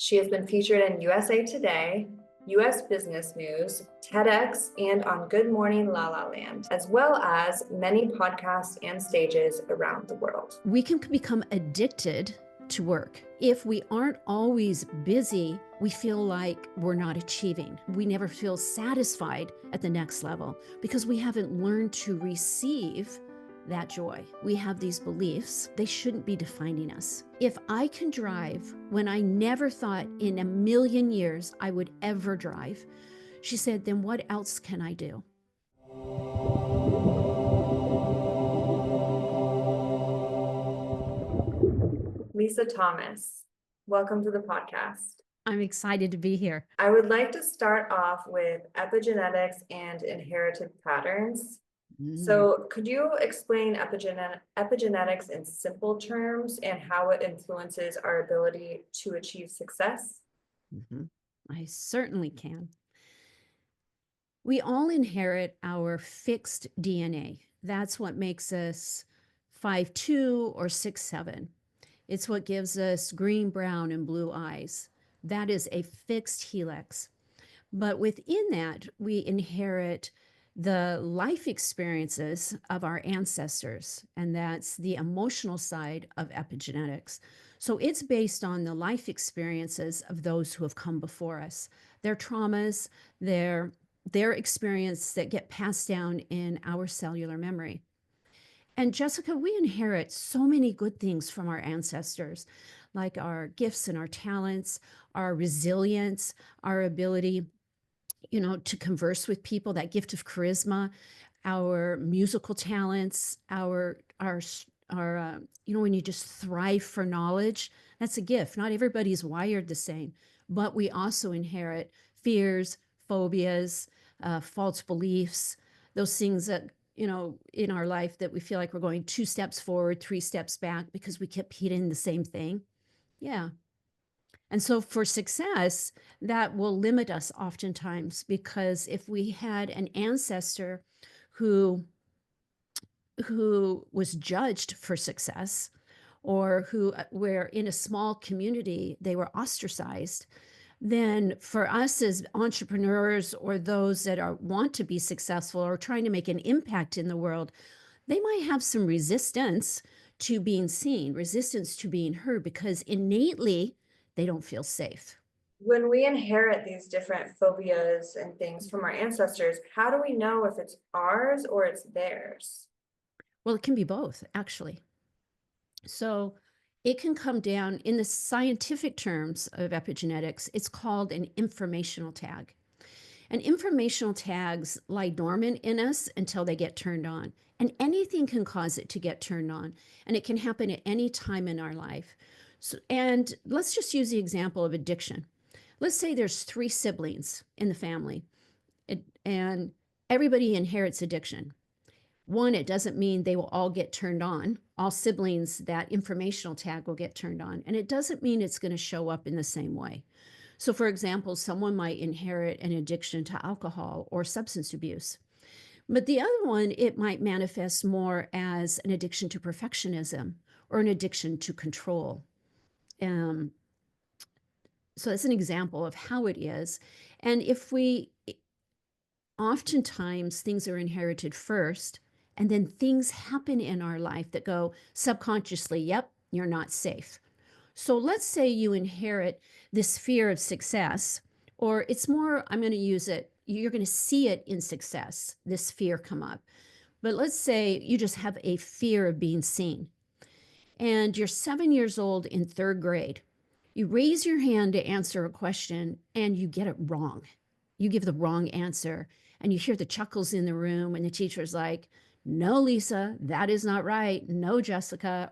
She has been featured in USA Today, US Business News, TEDx, and on Good Morning La La Land, as well as many podcasts and stages around the world. We can become addicted to work. If we aren't always busy, we feel like we're not achieving. We never feel satisfied at the next level because we haven't learned to receive that joy. We have these beliefs, they shouldn't be defining us. If I can drive when I never thought in a million years I would ever drive, she said, then what else can I do? Lisa Thomas, welcome to the podcast. I'm excited to be here. I would like to start off with epigenetics and inherited patterns. So could you explain epigenetics in simple terms and how it influences our ability to achieve success? I certainly can. We all inherit our fixed DNA. That's what makes us 5'2" or 6'7". It's what gives us green, brown, and blue eyes. That is a fixed helix. But within that, we inherit the life experiences of our ancestors, and that's the emotional side of epigenetics. So it's based on the life experiences of those who have come before us, their traumas, their experience that get passed down in our cellular memory. And Jessica, we inherit so many good things from our ancestors, like our gifts and our talents, our resilience, our ability to converse with people, that gift of charisma, our musical talents, our when you just thrive for knowledge, that's a gift. Not everybody's wired the same, but we also inherit fears, phobias, false beliefs, those things that, in our life that we feel like we're going 2 steps forward, 3 steps back because we kept hitting the same thing. Yeah. And so for success, that will limit us oftentimes, because if we had an ancestor who was judged for success, or who were in a small community, they were ostracized, then for us as entrepreneurs or those that want to be successful or trying to make an impact in the world, they might have some resistance to being seen, resistance to being heard, because innately they don't feel safe. When we inherit these different phobias and things from our ancestors, how do we know if it's ours or it's theirs? Well, it can be both, actually. So it can come down, in the scientific terms of epigenetics, it's called an informational tag. And informational tags lie dormant in us until they get turned on. And anything can cause it to get turned on. And it can happen at any time in our life. And let's just use the example of addiction. Let's say there's 3 siblings in the family, and everybody inherits addiction. One, it doesn't mean they will all get turned on. All siblings, that informational tag will get turned on. And it doesn't mean it's going to show up in the same way. So for example, someone might inherit an addiction to alcohol or substance abuse. But the other one, it might manifest more as an addiction to perfectionism or an addiction to control. So that's an example of how it is. And oftentimes things are inherited first, and then things happen in our life that go subconsciously, yep, you're not safe. So let's say you inherit this fear of success, or it's more, I'm going to use it, you're going to see it in success, this fear come up. But let's say you just have a fear of being seen, and you're 7 years old in 3rd grade. You raise your hand to answer a question and you get it wrong. You give the wrong answer, and you hear the chuckles in the room, and the teacher's like, no, Lisa, that is not right. No, Jessica.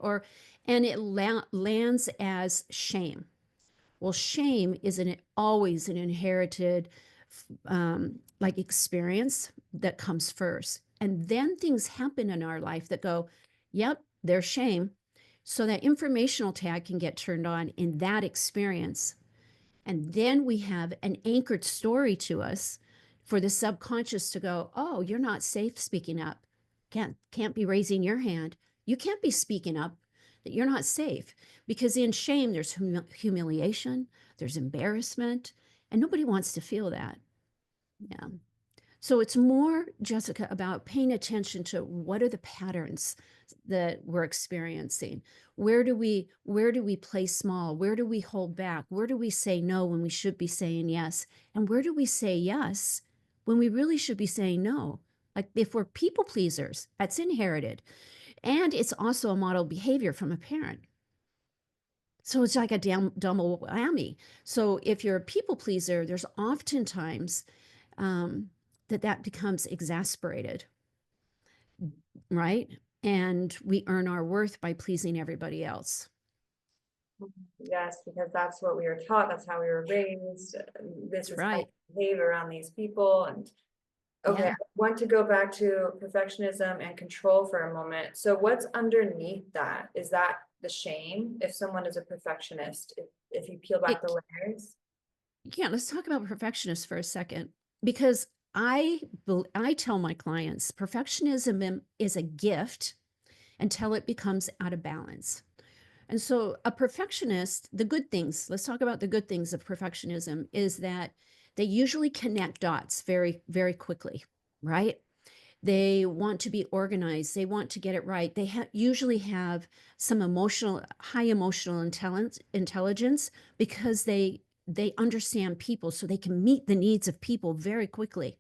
And it lands as shame. Well, shame is always an inherited experience that comes first. And then things happen in our life that go, yep, there's shame. So that informational tag can get turned on in that experience. And then we have an anchored story to us for the subconscious to go, oh, you're not safe speaking up. Can't be raising your hand. You can't be speaking up, that you're not safe. Because in shame, there's humiliation, there's embarrassment, and nobody wants to feel that. Yeah. So it's more, Jessica, about paying attention to what are the patterns that we're experiencing. Where do we play small? Where do we hold back? Where do we say no when we should be saying yes? And where do we say yes when we really should be saying no? Like if we're people pleasers, that's inherited. And it's also a model behavior from a parent. So it's like a double whammy. So if you're a people pleaser, there's oftentimes that becomes exasperated, right? And we earn our worth by pleasing everybody else. Yes, because that's what we were taught, that's how we were raised, this That's is how right. we behave around these people, and okay, I Yeah. want to go back to perfectionism and control for a moment. So what's underneath that? Is that the shame if someone is a perfectionist, if you peel back It, the layers? yeah, let's talk about perfectionists for a second, because I tell my clients perfectionism is a gift until it becomes out of balance. And so a perfectionist, the good things, let's talk about the good things of perfectionism, is that they usually connect dots very, very quickly, right? They want to be organized. They want to get it right. They usually have some high emotional intelligence, because they understand people, so they can meet the needs of people very quickly.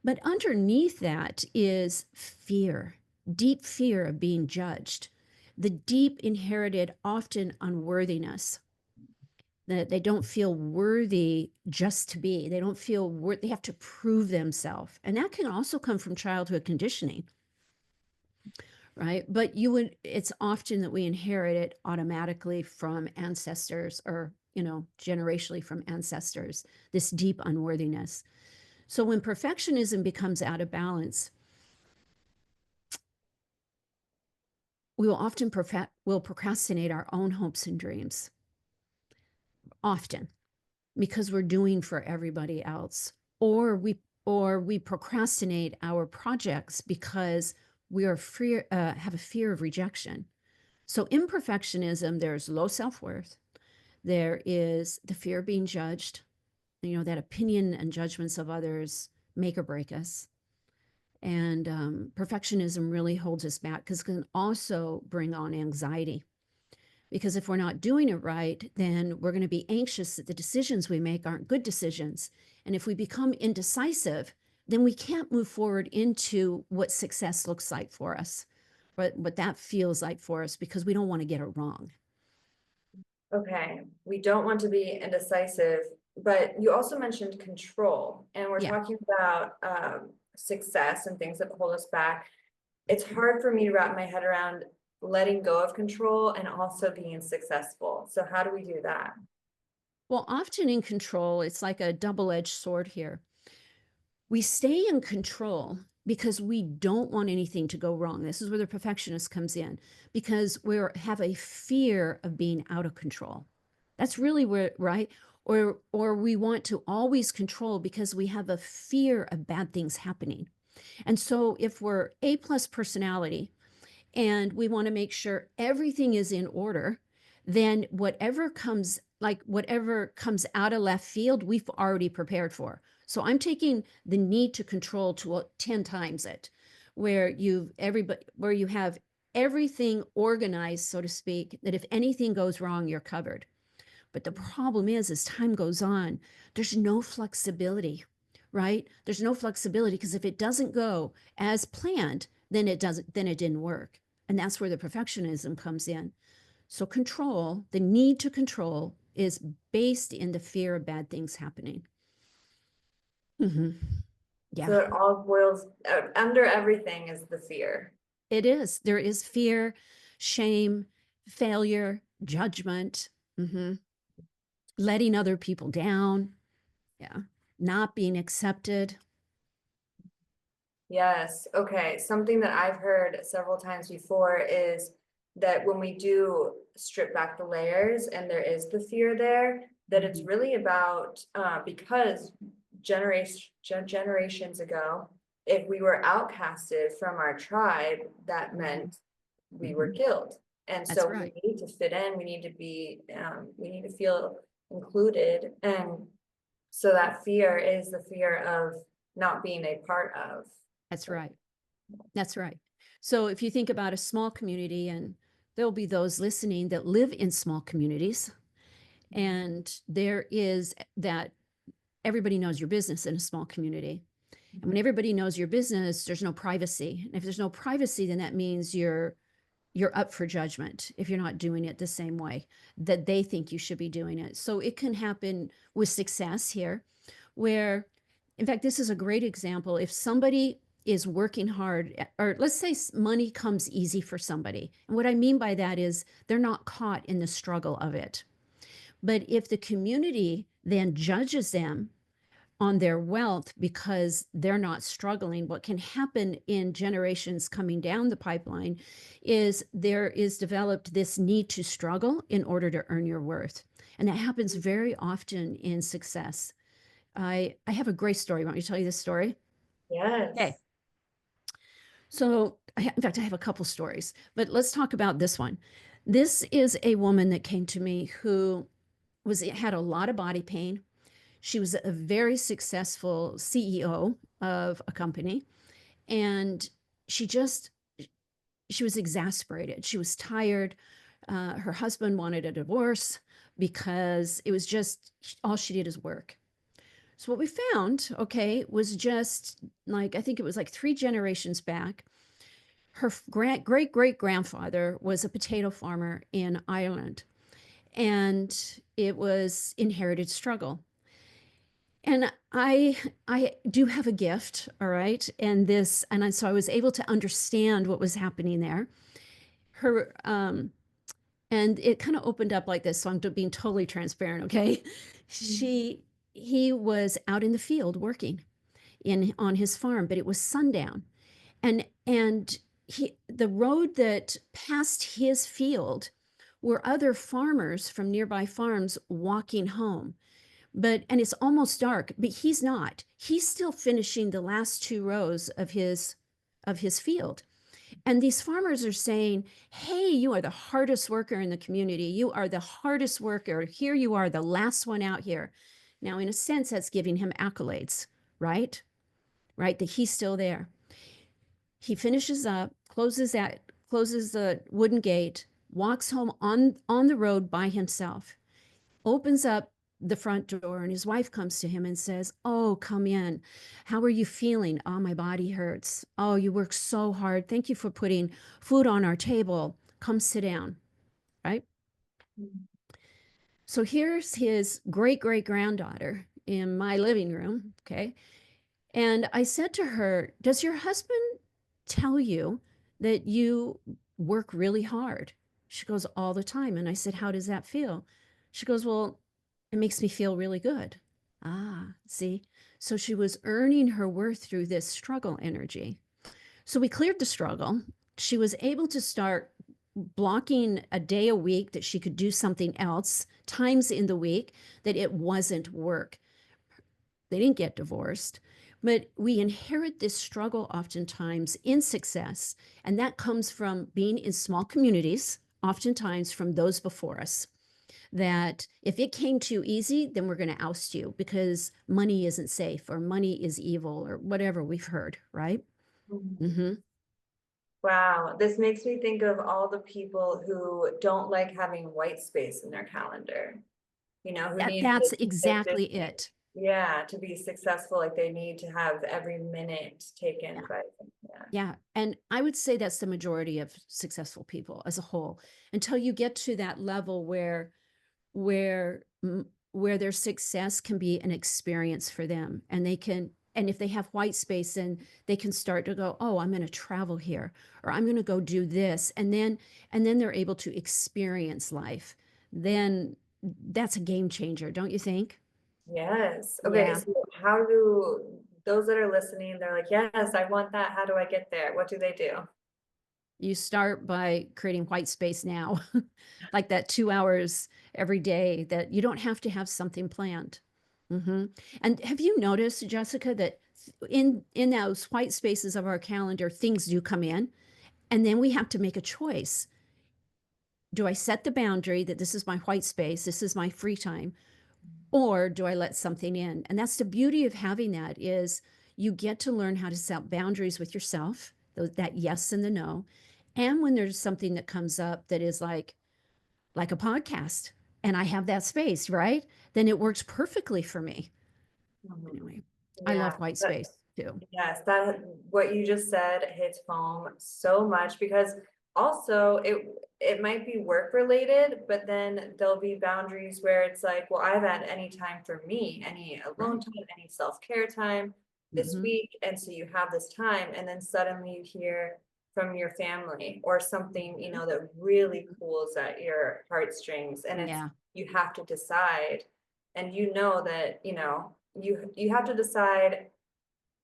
But underneath that is fear, deep fear of being judged, the deep inherited, often unworthiness, that they don't feel worthy just to be. They don't feel they have to prove themselves. And that can also come from childhood conditioning, right? But it's often that we inherit it automatically from ancestors, or, generationally from ancestors, this deep unworthiness. So when perfectionism becomes out of balance, we will often will procrastinate our own hopes and dreams, often, because we're doing for everybody else, or we procrastinate our projects because we are have a fear of rejection. So in perfectionism, there's low self-worth, there is the fear of being judged, that opinion and judgments of others make or break us. And perfectionism really holds us back, because it can also bring on anxiety. Because if we're not doing it right, then we're going to be anxious that the decisions we make aren't good decisions. And if we become indecisive, then we can't move forward into what success looks like for us, what that feels like for us, because we don't want to get it wrong. Okay, we don't want to be indecisive, but you also mentioned control, and we're Yeah. talking about success and things that hold us back. It's hard for me to wrap my head around letting go of control and also being successful. So how do we do that? Well, often in control, it's like a double-edged sword here. We stay in control because we don't want anything to go wrong. This is where the perfectionist comes in, because we have a fear of being out of control. That's really where, right? Or we want to always control because we have a fear of bad things happening. And so if we're A+ personality and we want to make sure everything is in order, then whatever comes out of left field, we've already prepared for. So I'm taking the need to control to 10 times it, where you have everything organized, so to speak, that if anything goes wrong, you're covered. But the problem is, as time goes on, there's no flexibility, right? There's no flexibility, because if it doesn't go as planned, then it didn't work. And that's where the perfectionism comes in. So control, the need to control, is based in the fear of bad things happening. Mm-hmm. Yeah, So it all boils under everything is the fear. it is. There is fear, shame, failure, judgment, letting other people down. Yeah, not being accepted. Yes, okay. Something that I've heard several times before is that when we do strip back the layers and there is the fear there, that it's really about because generations ago, if we were outcasted from our tribe, that meant we were killed. And That's so we right. need to fit in, we need to be, we need to feel included, and so that fear is the fear of not being a part of. That's right. That's right. So if you think about a small community, and there'll be those listening that live in small communities, and there is that everybody knows your business in a small community. And when everybody knows your business, there's no privacy. And if there's no privacy, then that means you're up for judgment if you're not doing it the same way that they think you should be doing it. So it can happen with success here, where, in fact, this is a great example. If somebody is working hard, or let's say money comes easy for somebody. And what I mean by that is they're not caught in the struggle of it. But if the community then judges them on their wealth because they're not struggling, what can happen in generations coming down the pipeline is there is developed this need to struggle in order to earn your worth. And that happens very often in success. I have a great story. Want me to tell you this story? Okay. Yes. So, in fact, I have a couple stories, but let's talk about this one. This is a woman that came to me who had a lot of body pain. She was a very successful CEO of a company, and she just she was exasperated. She was tired. Her husband wanted a divorce because it was just all she did is work. So what we found, okay, was just like, I think it was like 3 generations back. Her great great grandfather was a potato farmer in Ireland, and it was inherited struggle. And I do have a gift, all right, so I was able to understand what was happening there. Her and it kind of opened up like this, so I'm being totally transparent, okay? She He was out in the field working on his farm, but it was sundown, and the road that passed his field were other farmers from nearby farms walking home. And it's almost dark, but he's not. He's still finishing the last 2 rows of his field. And these farmers are saying, "Hey, you are the hardest worker in the community. You are the hardest worker. Here you are, the last one out here." Now, in a sense, that's giving him accolades, right? Right, that he's still there. He finishes up, closes the wooden gate, walks home on the road by himself, opens up the front door, and his wife comes to him and says, "Oh, come in. How are you feeling?" "Oh, my body hurts." "Oh, you work so hard. Thank you for putting food on our table. Come sit down." Right? So here's his great great granddaughter in my living room. Okay. And I said to her, "Does your husband tell you that you work really hard?" She goes, "All the time." And I said, "How does that feel?" She goes, "Well, it makes me feel really good." Ah, see? So she was earning her worth through this struggle energy. So we cleared the struggle. She was able to start blocking a day a week that she could do something else, times in the week that it wasn't work. They didn't get divorced, but we inherit this struggle oftentimes in success, and that comes from being in small communities, oftentimes from those before us. That if it came too easy, then we're going to oust you because money isn't safe or money is evil or whatever we've heard, right? Mhm. Mm-hmm. Wow, this makes me think of all the people who don't like having white space in their calendar, who need to That's keep it exactly busy. it. Yeah, to be successful, like they need to have every minute taken Yeah. by, yeah. Yeah. And I would say that's the majority of successful people as a whole, until you get to that level where where their success can be an experience for them, and if they have white space, then they can start to go, "Oh, I'm going to travel here," or "I'm going to go do this," and then they're able to experience life. Then that's a game changer, don't you think? Yes. Okay, Yeah. so how do those that are listening, they're like, yes, I want that. How do I get there? What do they do? You start by creating white space now, like that 2 hours every day, that you don't have to have something planned. Hmm. And have you noticed, Jessica, that in those white spaces of our calendar, things do come in, and then we have to make a choice. Do I set the boundary that this is my white space, this is my free time, Or do I let something in? And that's the beauty of having that is you get to learn how to set boundaries with yourself, that yes and the no. And when there's something that comes up that is like a podcast and I have that space, right? Then it works perfectly for me. Mhm. Anyway, I love Yeah, white space too. yes, that what you just said hits home so much because also it might be work related, but then there'll be boundaries where it's like, well, I've had any time for me, any alone Right. time, any self-care time this Mm-hmm. week. And so you have this time, and then suddenly you hear from your family or something, that really pulls at your heartstrings, and it's Yeah. you have to decide, and that, you have to decide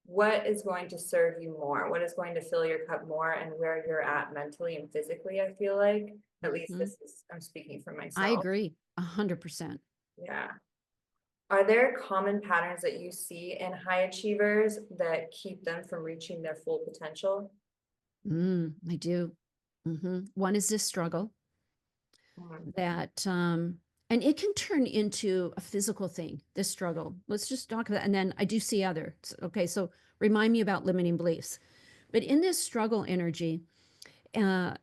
what is going to serve you more, what is going to fill your cup more, and where you're at mentally and physically, I feel like. At least Mm-hmm. I'm speaking for I myself. agree 100%. Yeah. Are there common patterns that you see in high achievers that keep them from reaching their full potential? I do. One is this struggle Mhm. that, and it can turn into a physical thing, this struggle. Let's just talk about, and then I do see others. Okay, so remind me about limiting beliefs. But in this struggle energy, uh,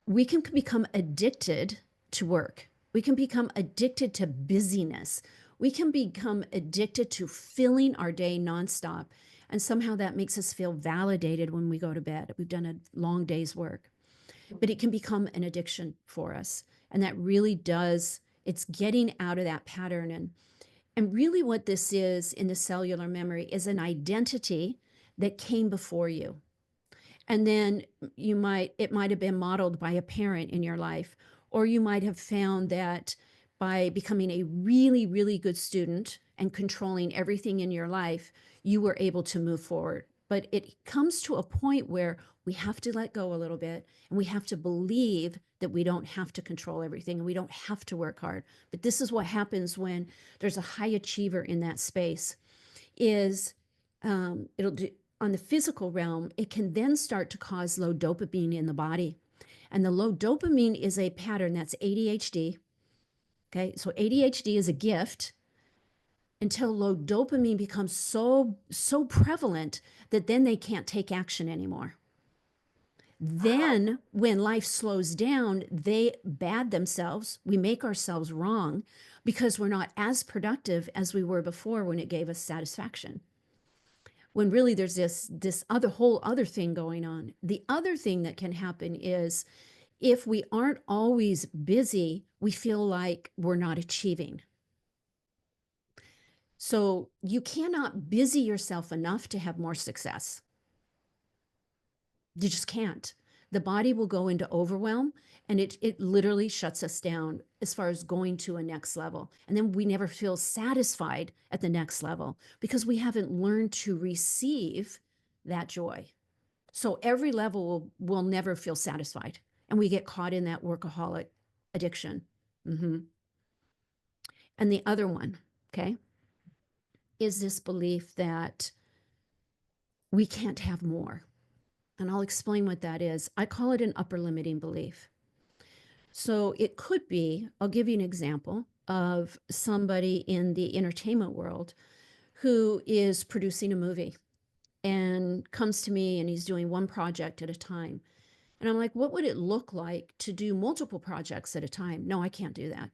we can become addicted to work. We can become addicted to busyness. We can become addicted to filling our day nonstop. And somehow that makes us feel validated when we go to bed. We've done a long day's work, but it can become an addiction for us. And that really does, it's getting out of that pattern. And really, what this is in the cellular memory is an identity that came before you. And then it might have been modeled by a parent in your life, or you might have found that by becoming a really, really good student and controlling everything in your life, you were able to move forward. But it comes to a point where we have to let go a little bit and we have to believe that we don't have to control everything and we don't have to work hard. But this is what happens when there's a high achiever in that space is it'll do on the physical realm, it can then start to cause low dopamine in the body. And the low dopamine is a pattern that's ADHD. Okay, so ADHD is a gift until low dopamine becomes so prevalent that then they can't take action anymore. Wow. Then, when life slows down, they bad themselves. We make ourselves wrong because we're not as productive as we were before when it gave us satisfaction. When really there's this other whole other thing going on. The other thing that can happen is if we aren't always busy, we feel like we're not achieving. So you cannot busy yourself enough to have more success. You just can't. The body will go into overwhelm and it literally shuts us down as far as going to a next level. And then we never feel satisfied at the next level because we haven't learned to receive that joy. So every level will never feel satisfied. And we get caught in that workaholic addiction. hmm And the other one, okay, is this belief that we can't have more. And I'll explain what that is. I call it an upper limiting belief. So it could be, I'll give you an example of somebody in the entertainment world who is producing a movie and comes to me and he's doing one project at a time. And I'm like, what would it look like to do multiple projects at a time? No, I can't do that.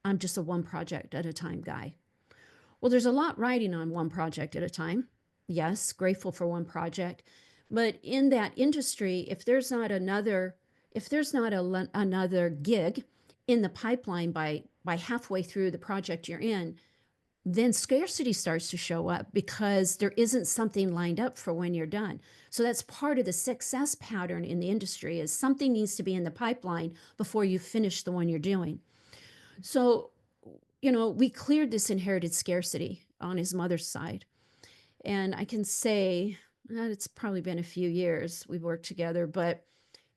I'm just a one project at a time guy. Well, there's a lot riding on one project at a time. Yes, grateful for one project. But in that industry, if there's not another gig in the pipeline by halfway through the project you're in, then scarcity starts to show up because there isn't something lined up for when you're done. So that's part of the success pattern in the industry is something needs to be in the pipeline before you finish the one you're doing. So, we cleared this inherited scarcity on his mother's side. And I can say it's probably been a few years we've worked together, but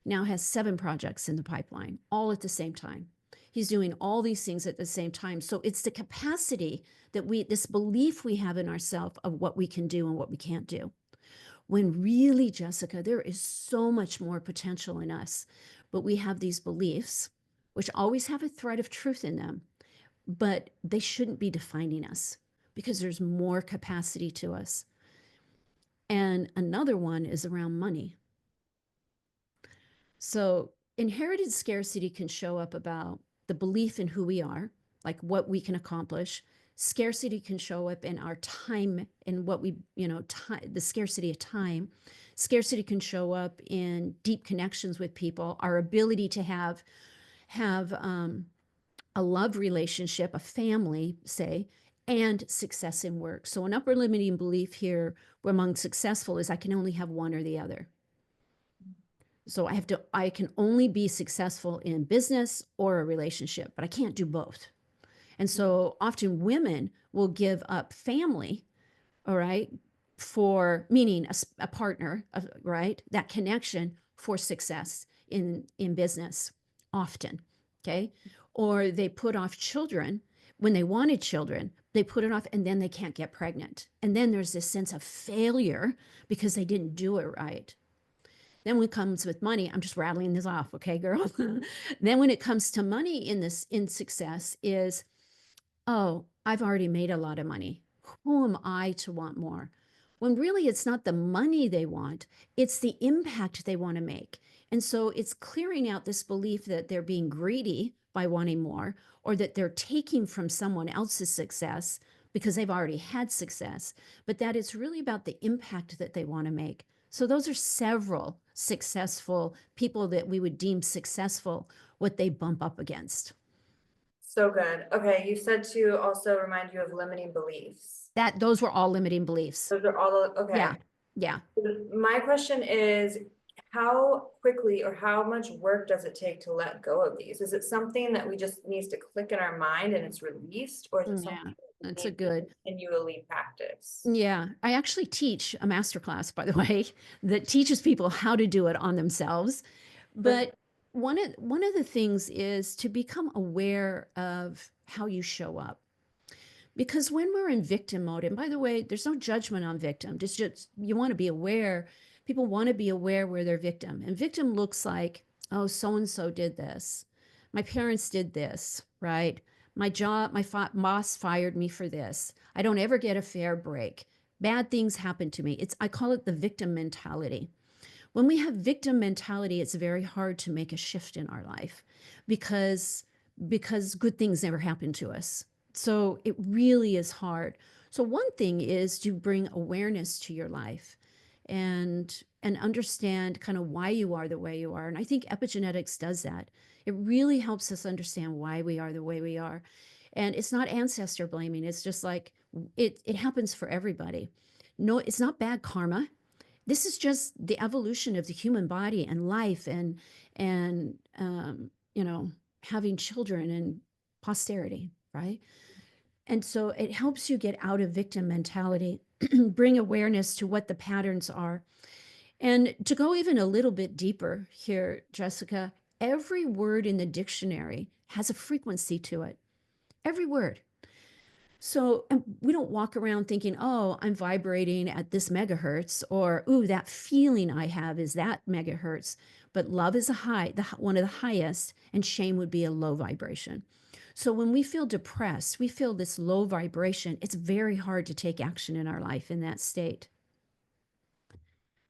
now has 7 projects in the pipeline, all at the same time. He's doing all these things at the same time. So it's the capacity this belief we have in ourselves of what we can do and what we can't do. When really, Jessica, there is so much more potential in us, but we have these beliefs, which always have a thread of truth in them. but they shouldn't be defining us because there's more capacity to us. And another one is around money. So inherited scarcity can show up about the belief in who we are, like what we can accomplish. Scarcity can show up in our time and what we, time, the scarcity of time. Scarcity can show up in deep connections with people, our ability to have a love relationship, a family, say, and success in work. So an upper limiting belief here among successful is I can only have one or the other. So I can only be successful in business or a relationship, but I can't do both. And so often women will give up family, all right, for meaning a partner, right, that connection for success in business often, okay? Or they put off children when they wanted children, they put it off and then they can't get pregnant. And then there's this sense of failure because they didn't do it right. Then when it comes with money, I'm just rattling this off, okay, girl? Then when it comes to money in success is, oh, I've already made a lot of money. Who am I to want more? When really it's not the money they want, it's the impact they want to make. And so it's clearing out this belief that they're being greedy by wanting more, or that they're taking from someone else's success because they've already had success, but that it's really about the impact that they want to make. So those are several successful people that we would deem successful, what they bump up against. So good. Okay, you said to also remind you of limiting beliefs. Those were all limiting beliefs. Those are all, Yeah. okay. Yeah. My question is, how quickly or how much work does it take to let go of these? Is it something that we just needs to click in our mind and it's released, or is it Yeah. something that That's we a need to good. continually practice? Yeah. I actually teach a masterclass, by the way, that teaches people how to do it on themselves. But one of the things is to become aware of how you show up. Because when we're in victim mode, and by the way, there's no judgment on victim, just you want to be aware. People want to be aware where they're victim. And victim looks like, oh, so and so did this. My parents did this, right? My job, boss fired me for this. I don't ever get a fair break. Bad things happen to me. I call it the victim mentality. When we have victim mentality, it's very hard to make a shift in our life because good things never happen to us. So it really is hard. So one thing is to bring awareness to your life and understand kind of why you are the way you are. And I think epigenetics does that. It really helps us understand why we are the way we are. And it's not ancestor blaming. It's just like it happens for everybody. No, it's not bad karma. This is just the evolution of the human body and life and having children and posterity, right? And so it helps you get out of victim mentality, bring awareness to what the patterns are. And to go even a little bit deeper here, Jessica, every word in the dictionary has a frequency to it. Every word. So we don't walk around thinking, oh, I'm vibrating at this megahertz, or, ooh, that feeling I have is that megahertz. But love is one of the highest, and shame would be a low vibration. So when we feel depressed, we feel this low vibration, it's very hard to take action in our life in that state.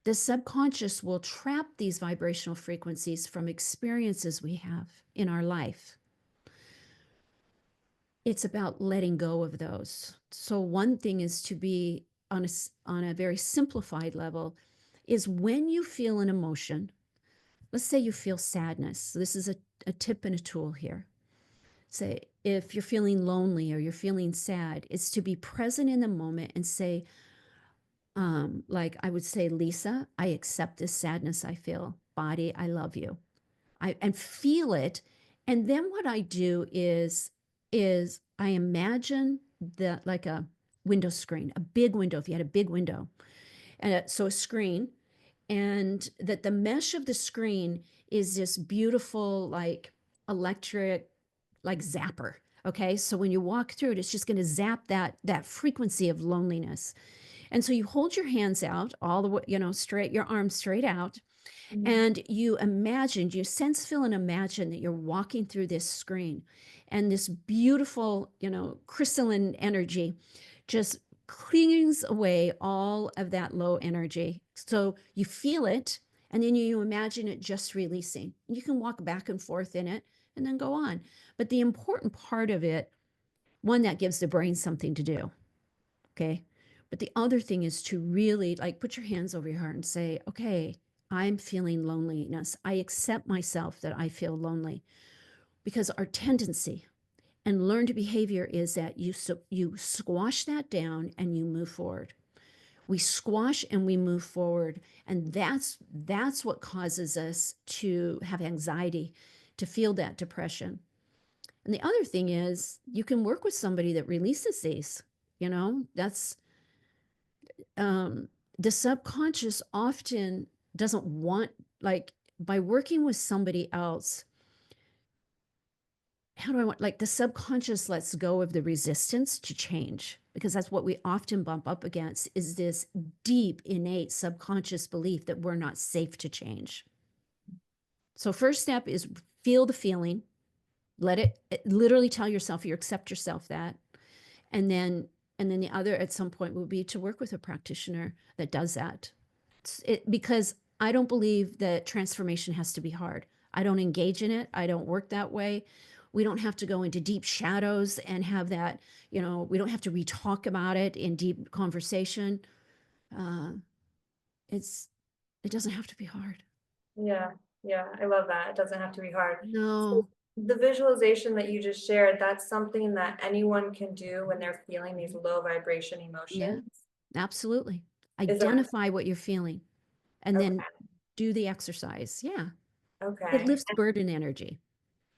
The subconscious will trap these vibrational frequencies from experiences we have in our life. It's about letting go of those. So one thing is to be on a very simplified level is when you feel an emotion, let's say you feel sadness. So this is a tip and a tool here. Say, if you're feeling lonely or you're feeling sad, it's to be present in the moment and say, like I would say, Lisa, I accept this sadness I feel. Body, I love you. And feel it. And then what I do is I imagine that like a window screen, a big window, if you had a big window. And so a screen, and that the mesh of the screen is this beautiful, like electric, like zapper. Okay. So when you walk through it, it's just going to zap that frequency of loneliness. And so you hold your hands out all the way, straight, your arms straight out. Mhm. And you imagine, you sense, feel, and imagine that you're walking through this screen and this beautiful, crystalline energy just cleans away all of that low energy. So you feel it, and then you imagine it just releasing. You can walk back and forth in it and then go on. But the important part of it, one, that gives the brain something to do. Okay. But the other thing is to really like put your hands over your heart and say, okay, I'm feeling loneliness. I accept myself that I feel lonely, because our tendency and learned behavior is that you squash that down and you move forward. We squash and we move forward, and that's what causes us to have anxiety, to feel that depression. And the other thing is you can work with somebody that releases these. That's um, the subconscious often doesn't want, like, by working with somebody else, how do I want, like, the subconscious lets go of the resistance to change, because that's what we often bump up against, is this deep innate subconscious belief that we're not safe to change. So first step is feel the feeling, let it literally tell yourself, you accept yourself that. And then the other at some point would be to work with a practitioner that does that. Because I don't believe that transformation has to be hard. I don't engage in it. I don't work that way. We don't have to go into deep shadows and have that, we don't have to re-talk about it in deep conversation. Uh, it's, it doesn't have to be hard. Yeah, yeah, I love that. It doesn't have to be hard. So No. the visualization that you just shared, that's something that anyone can do when they're feeling these low vibration Yeah, emotions. absolutely. Is there, Identify what you're feeling and then okay, do the exercise. Yeah. It okay, lifts burden energy.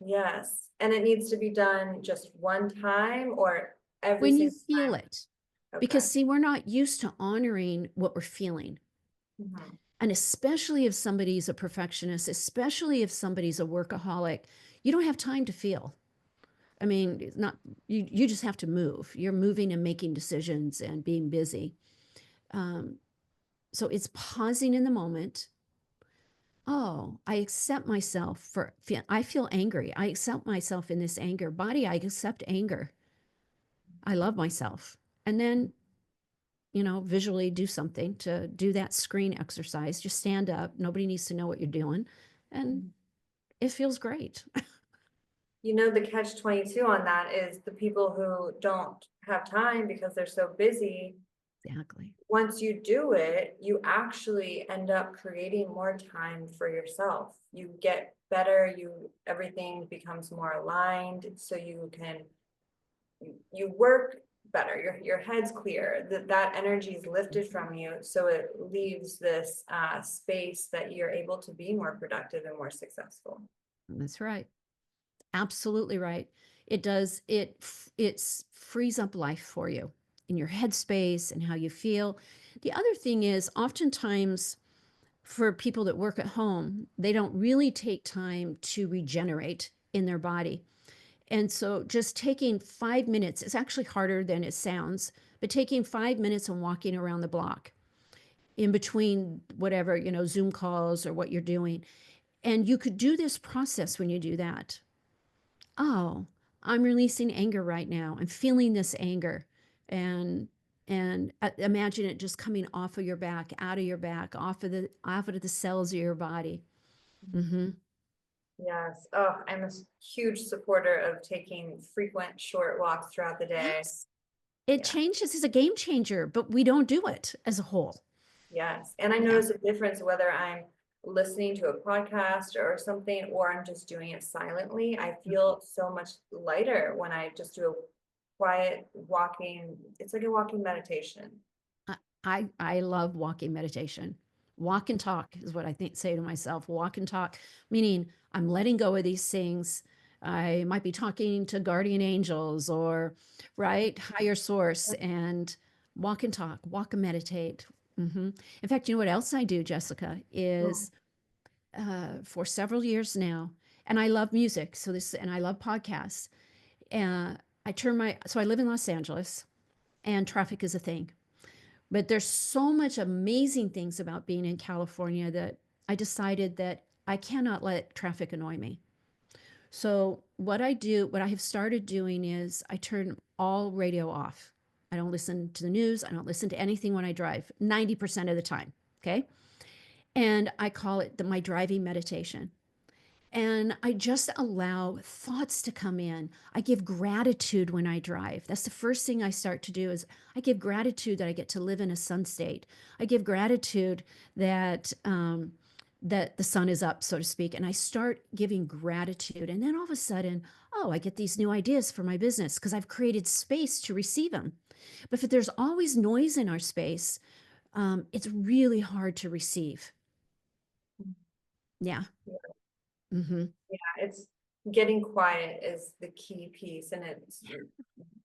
yes. And it needs to be done just one time or every When you single feel time? it. Okay. Because, see, we're not used to honoring what we're feeling. Mhm. And especially if somebody's a perfectionist, especially if somebody's a workaholic, you don't have time to feel. I mean, it's not, you just have to move. You're moving and making decisions and being busy. Um, so it's pausing in the moment. Oh, I accept myself I feel angry. I accept myself in this anger. Body, I accept anger. I love myself. And then visually do something to do that screen exercise. Just stand up. Nobody needs to know what you're doing. And Mhm. it feels great. The catch 22 on that is the people who don't have time because they're so busy. Exactly. Once you do it, you actually end up creating more time for yourself. You get better, everything becomes more aligned, so you work better, your head's clear, that energy is lifted from you, so it leaves this space that you're able to be more productive and more successful. That's right. Absolutely right. It does. It frees up life for you in your headspace and how you feel. The other thing is, oftentimes for people that work at home, they don't really take time to regenerate in their body. And so just taking 5 minutes, it's actually harder than it sounds, but taking 5 minutes and walking around the block in between whatever, Zoom calls or what you're doing. And you could do this process when you do that. Oh, I'm releasing anger right now. I'm feeling this anger. And imagine it just coming off of your back, out of your back, off of the cells of your body. Mm-hmm. Yes. Oh, I'm a huge supporter of taking frequent short walks throughout the day. Yes. It Yeah. changes, it's a game changer, but we don't do it as a whole. Yes. And I Yeah. notice a difference whether I'm listening to a podcast or something, or I'm just doing it silently. I feel so much lighter when I just do a quiet walking. It's like a walking meditation. I love walking meditation. Walk and talk is what I think say to myself. Walk and talk, meaning I'm letting go of these things. I might be talking to guardian angels or right higher source, and walk and meditate. In fact, you know what else I do, Jessica, Mm. is for several years now, and I love music. And I love podcasts. And so I live in Los Angeles, and traffic is a thing. But there's so much amazing things about being in California that I decided that I cannot let traffic annoy me. So what I have started doing is I turn all radio off. I don't listen to the news. I don't listen to anything when I drive 90% of the time. Okay. And I call it my driving meditation. And I just allow thoughts to come in. I give gratitude when I drive. That's the first thing I start to do is I give gratitude that I get to live in a sun state. I give gratitude that that the sun is up, so to speak, and I start giving gratitude. And then all of a sudden, oh, I get these new ideas for my business because I've created space to receive them. But if there's always noise in our space, it's really hard to receive. Yeah. Yeah, Mm-hmm. it's getting quiet is the key piece, and it's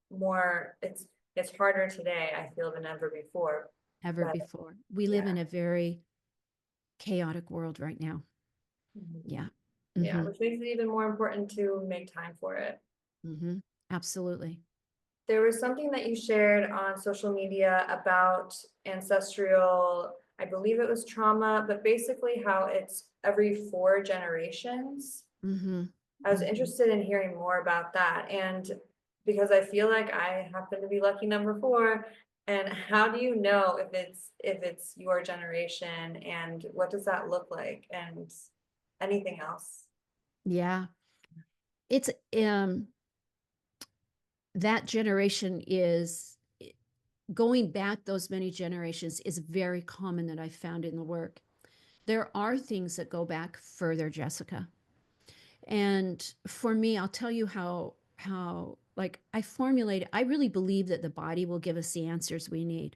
more, it's harder today, I feel, than ever before. Ever But before. We live yeah. in a very chaotic world right now. Mhm. Yeah. Yeah, Mm-hmm. which makes it even more important to make time for it. Mm-hmm. Absolutely. There was something that you shared on social media about ancestral, I believe it was trauma, but basically how it's every 4 generations. Mm-hmm. I was Mm-hmm. interested in hearing more about that, and because I feel like I happen to be lucky number 4. And how do you know if it's your generation, and what does that look like, and anything else? Yeah. It's that generation is going back those many generations is very common that I've found in the work. There are things that go back further, Jessica. And for me, I'll tell you how like I formulate, I really believe that the body will give us the answers we need.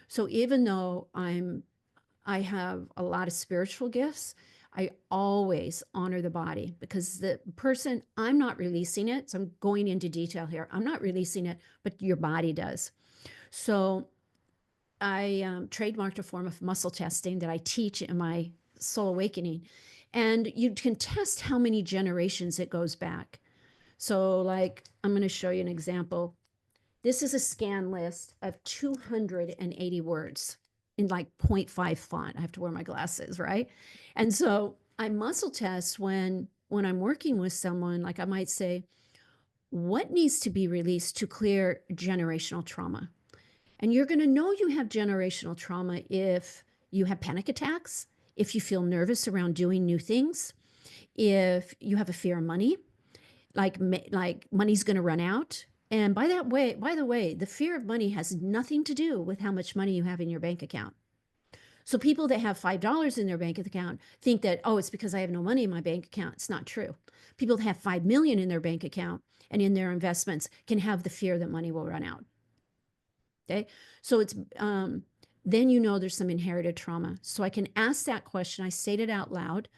So even though I have a lot of spiritual gifts, I always honor the body because the person, I'm not releasing it. So I'm going into detail here. I'm not releasing it, but your body does. So I trademarked a form of muscle testing that I teach in my Soul Awakening. And you can test how many generations it goes back. So, like, I'm going to show you an example. This is a scan list of 280 words in like zero point 0.5 font. I have to wear my glasses, right? And so I muscle test when I'm working with someone, like I might say, what needs to be released to clear generational trauma? And you're going to know you have generational trauma if you have panic attacks, if you feel nervous around doing new things, if you have a fear of money, like money's going to run out. And by the way, the fear of money has nothing to do with how much money you have in your bank account. So people that have $5 in their bank account think that, oh, it's because I have no money in my bank account. It's not true. People that have 5 million in their bank account and in their investments can have the fear that money will run out. Okay. So it's, then you know there's some inherited trauma. So I can ask that question. I state it out loud,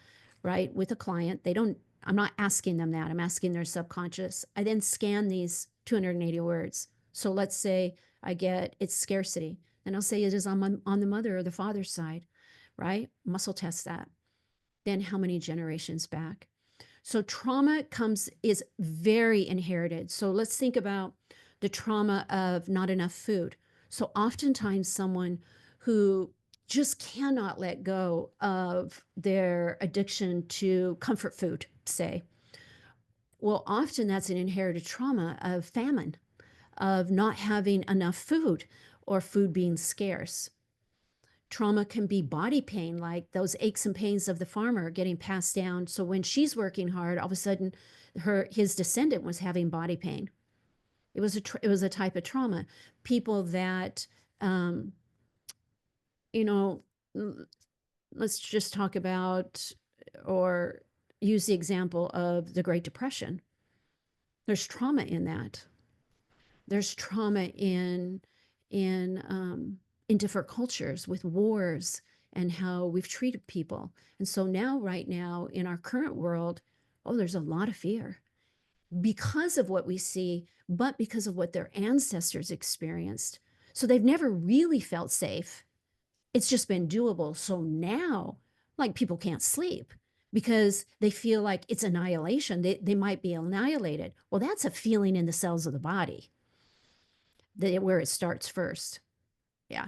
right, with a client. They don't, I'm not asking them that. I'm asking their subconscious. I then scan these 280 words. So let's say I get it's scarcity. And I'll say it is on the mother or the father's side, right? Muscle test that. Then how many generations back? So trauma is very inherited. So let's think about the trauma of not enough food. So oftentimes someone who just cannot let go of their addiction to comfort food, say, well, often that's an inherited trauma of famine, of not having enough food or food being scarce. Trauma can be body pain, like those aches and pains of the farmer getting passed down. So when she's working hard, all of a sudden his descendant was having body pain. It was a type of trauma. People that um, you know, let's just talk about or use the example of the Great Depression. There's trauma in that. There's trauma in different cultures with wars and how we've treated people. And so now, right now, in our current world, oh, there's a lot of fear because of what we see, but because of what their ancestors experienced. So they've never really felt safe. It's just been doable. So now, like, people can't sleep because they feel like it's annihilation. They might be annihilated. Well, that's a feeling in the cells of the body where it starts first. Yeah.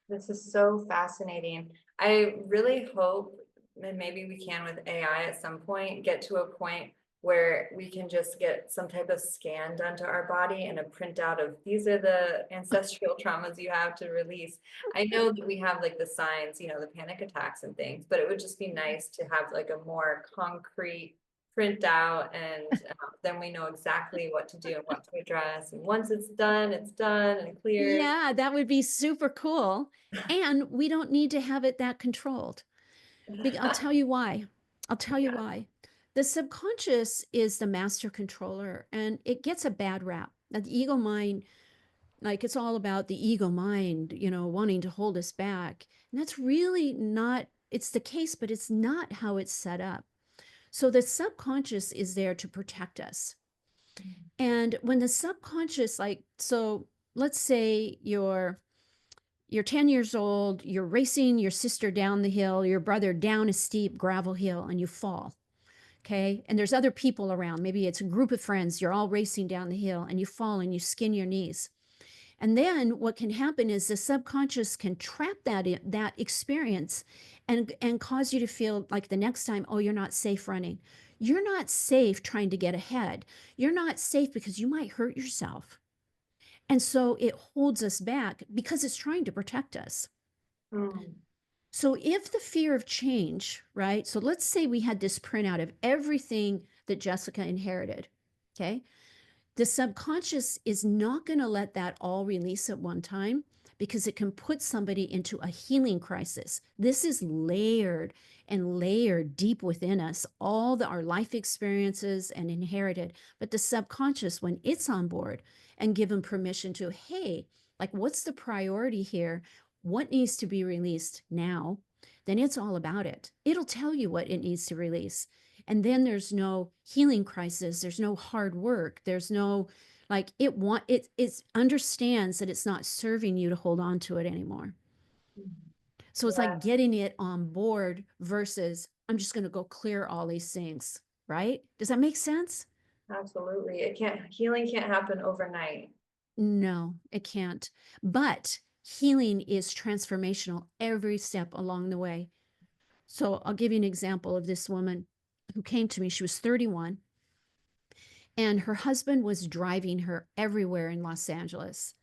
This is so fascinating. I really hope, and maybe we can with AI at some point, get to a point where we can just get some type of scan done to our body and a printout of these are the ancestral traumas you have to release. I know that we have like the signs, the panic attacks and things, but it would just be nice to have like a more concrete printout, and then we know exactly what to do and what to address. And once it's done and cleared. Yeah, that would be super cool. And we don't need to have it that controlled. I'll tell you why. I'll tell you Yeah. why. The subconscious is the master controller and it gets a bad rap. Now, the ego mind, like it's all about the ego mind, wanting to hold us back. And that's really not, it's the case, but it's not how it's set up. So the subconscious is there to protect us. And when the subconscious, like, so let's say you're 10 years old, you're racing your sister down the hill, your brother down a steep gravel hill, and you fall. Okay. And there's other people around. Maybe it's a group of friends. You're all racing down the hill and you fall and you skin your knees. And then what can happen is the subconscious can trap that experience and cause you to feel like the next time, oh, you're not safe running. You're not safe trying to get ahead. You're not safe because you might hurt yourself. And so it holds us back because it's trying to protect us. Mm. So if the fear of change, right? So let's say we had this printout of everything that Jessica inherited. Okay. The subconscious is not going to let that all release at one time because it can put somebody into a healing crisis. This is layered and layered deep within us, our life experiences and inherited. But the subconscious, when it's on board and given permission to, hey, like what's the priority here? What needs to be released now? Then it's all about it. It'll tell you what it needs to release. And then there's no healing crisis, there's no hard work, there's no like it understands that it's not serving you to hold on to it anymore. So it's like Yes, getting it on board versus I'm just going to go clear all these things, right? Does that make sense? absolutely. Healing can't happen overnight. No, it can't. But healing is transformational every step along the way. So I'll give you an example of this woman who came to me. She was 31 and her husband was driving her everywhere in Los Angeles.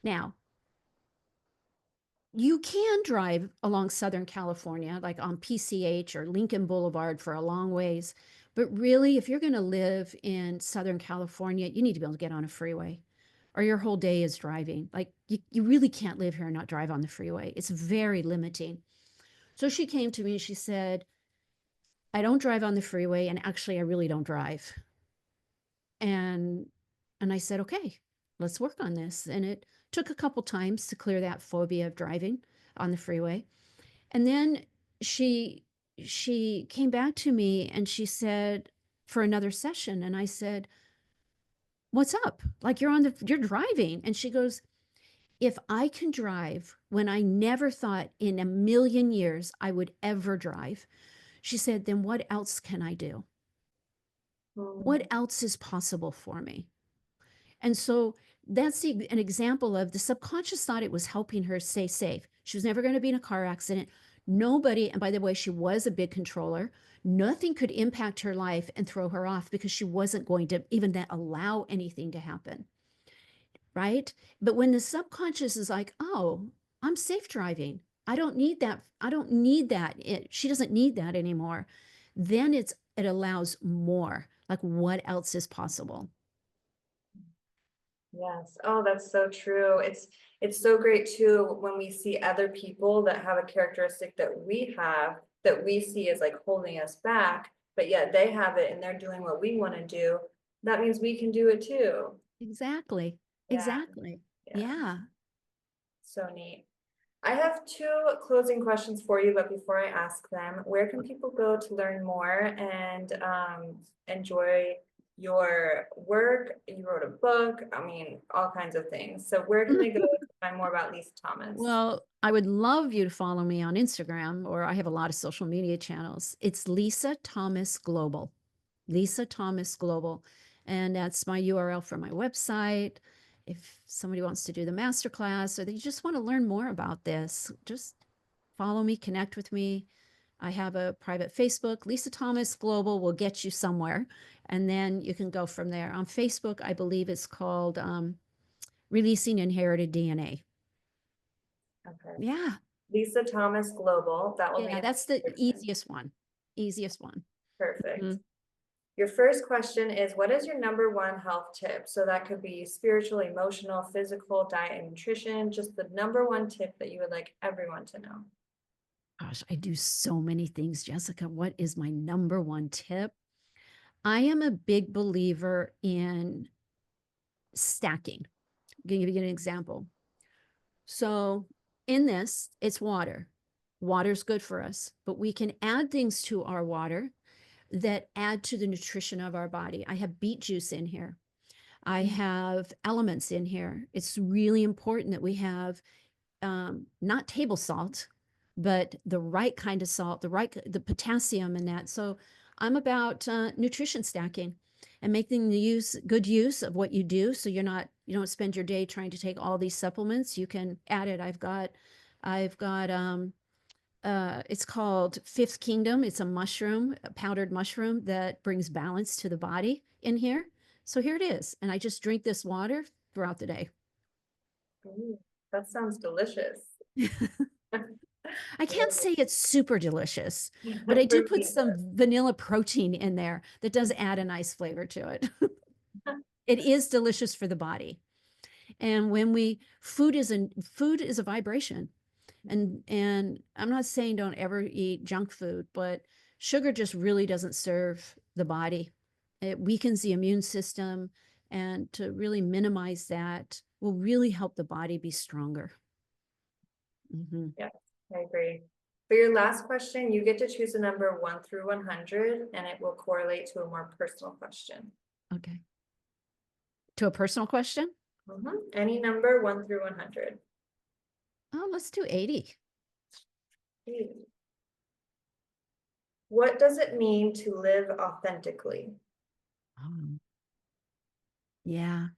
Now, you can drive along Southern California, like on PCH or Lincoln Boulevard for a long ways. But really, if you're going to live in Southern California, you need to be able to get on a freeway or your whole day is driving. Like you really can't live here and not drive on the freeway. It's very limiting. So she came to me and she said, I don't drive on the freeway. And actually, I really don't drive. And I said, okay, let's work on this. And it took a couple times to clear that phobia of driving on the freeway. And then she she came back to me and she said for another session and I said, "What's up? Like you're driving." And she goes, "If I can drive when I never thought in a million years I would ever drive." She said, "Then what else can I do? What Mm. else is possible for me?" And so an example of the subconscious thought it was helping her stay safe. She was never going to be in a car accident. Nobody, and by the way, she was a big controller. Nothing could impact her life and throw her off because she wasn't going to even allow anything to happen. Right. But when the subconscious is like, oh, I'm safe driving. I don't need that. I don't need that. She doesn't need that anymore. Then it allows more. Like what else is possible? Yes. Oh, that's so true. It's so great too when we see other people that have a characteristic that we have that we see as like holding us back, but yet they have it and they're doing what we want to do. That means we can do it too. Exactly. Yeah, Exactly. yeah. Yeah. So neat. I have two closing questions for you, but before I ask them, where can people go to learn more and enjoy your work? You wrote a book, I mean, all kinds of things. So where can they go to find more about Lisa Thomas? Well, I would love you to follow me on Instagram, or I have a lot of social media channels. It's Lisa Thomas Global. Lisa Thomas Global. And that's my URL for my website. If somebody wants to do the masterclass or they just want to learn more about this, just follow me, connect with me. I have a private Facebook. Lisa Thomas Global will get you somewhere. And then you can go from there. On Facebook, I believe it's called Releasing Inherited DNA. Okay. Yeah. Lisa Thomas Global, that will be Yeah, in that's the the description. easiest one. Easiest one. Perfect. Mhm. Your first question is, what is your number one health tip? So that could be spiritual, emotional, physical, diet, and nutrition. Just the number one tip that you would like everyone to know. Gosh, I do so many things, Jessica. What is my number one tip? I am a big believer in stacking. I'm going to give you an example. So in this, it's water. Water's good for us, but we can add things to our water that add to the nutrition of our body. I have beet juice in here. I have elements in here. It's really important that we have not table salt, but the right kind of salt, the potassium in that. So I'm about nutrition stacking and making good use of what you do. So you don't spend your day trying to take all these supplements. You can add it. I've got it's called Fifth Kingdom. It's a powdered mushroom that brings balance to the body in here. So here it is. And I just drink this water throughout the day. Ooh, that sounds delicious. I can't say it's super delicious, but I do For put me, some vanilla protein in there that does add a nice flavor to it. It is delicious for the body. And food is a vibration. And I'm not saying don't ever eat junk food, but sugar just really doesn't serve the body. It weakens the immune system, and to really minimize that will really help the body be stronger. Mhm. yes, I agree. For your last question, you get to choose a number 1 through 100, and it will correlate to a more personal question. Okay. To a personal question? Any number 1 through 100. Oh, let's do 80. What does it mean to live authentically? Oh, yeah.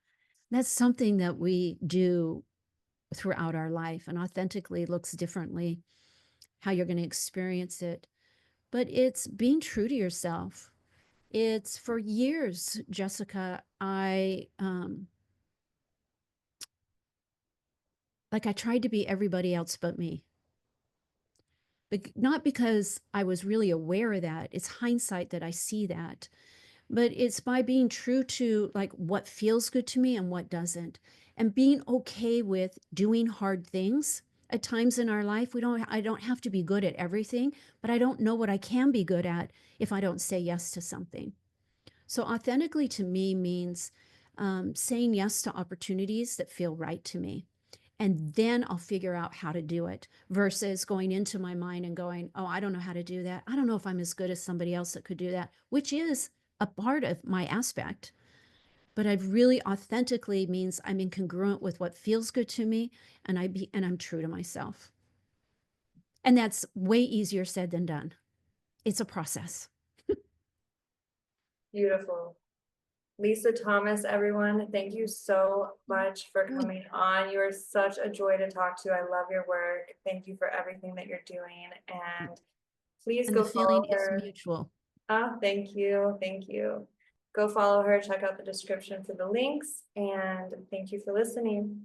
That's something that we do throughout our life, and authentically looks differently how you're going to experience it. But it's being true to yourself. It's for years, Jessica, I tried to be everybody else but me. But not because I was really aware of that. It's hindsight that I see that. But it's by being true to like what feels good to me and what doesn't, and being okay with doing hard things at times in our life. I don't have to be good at everything, but I don't know what I can be good at if I don't say yes to something. So authentically to me means saying yes to opportunities that feel right to me, and then I'll figure out how to do it, versus going into my mind and going, oh, I don't know how to do that. I don't know if I'm as good as somebody else that could do that, which is a part of my aspect. But I've really authentically means I'm incongruent with what feels good to me, and I'm true to myself. And that's way easier said than done. It's a process. Beautiful. Lisa Thomas, everyone, thank you so much for Well, coming on. You are such a joy to talk to. I love your work. Thank you for everything that you're doing. And please and the go follow feeling is her. mutual. Ah, thank you. Thank you. Go follow her. Check out the description for the links. And thank you for listening.